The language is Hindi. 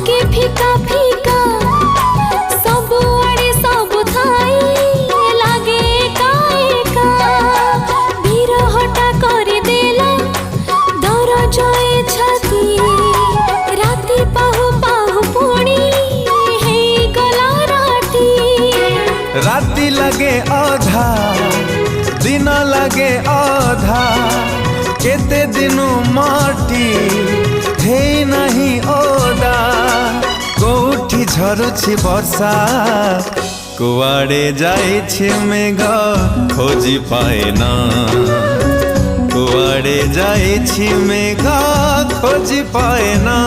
लागे फीका फीका सब आड़े सब थाई लागे एका बिरहटा कर देला दर जए छाती राति पाहु पाहु पुणी हे गला राती राति लगे आधा दिन लगे आधा केते दिनु माटी हे नहीं ओदा कोठी झरुछि वर्षा कुआड़े जाइछि मेघ खोजी पाए ना कुआड़े जाइछि मेघ खोजी पाए ना।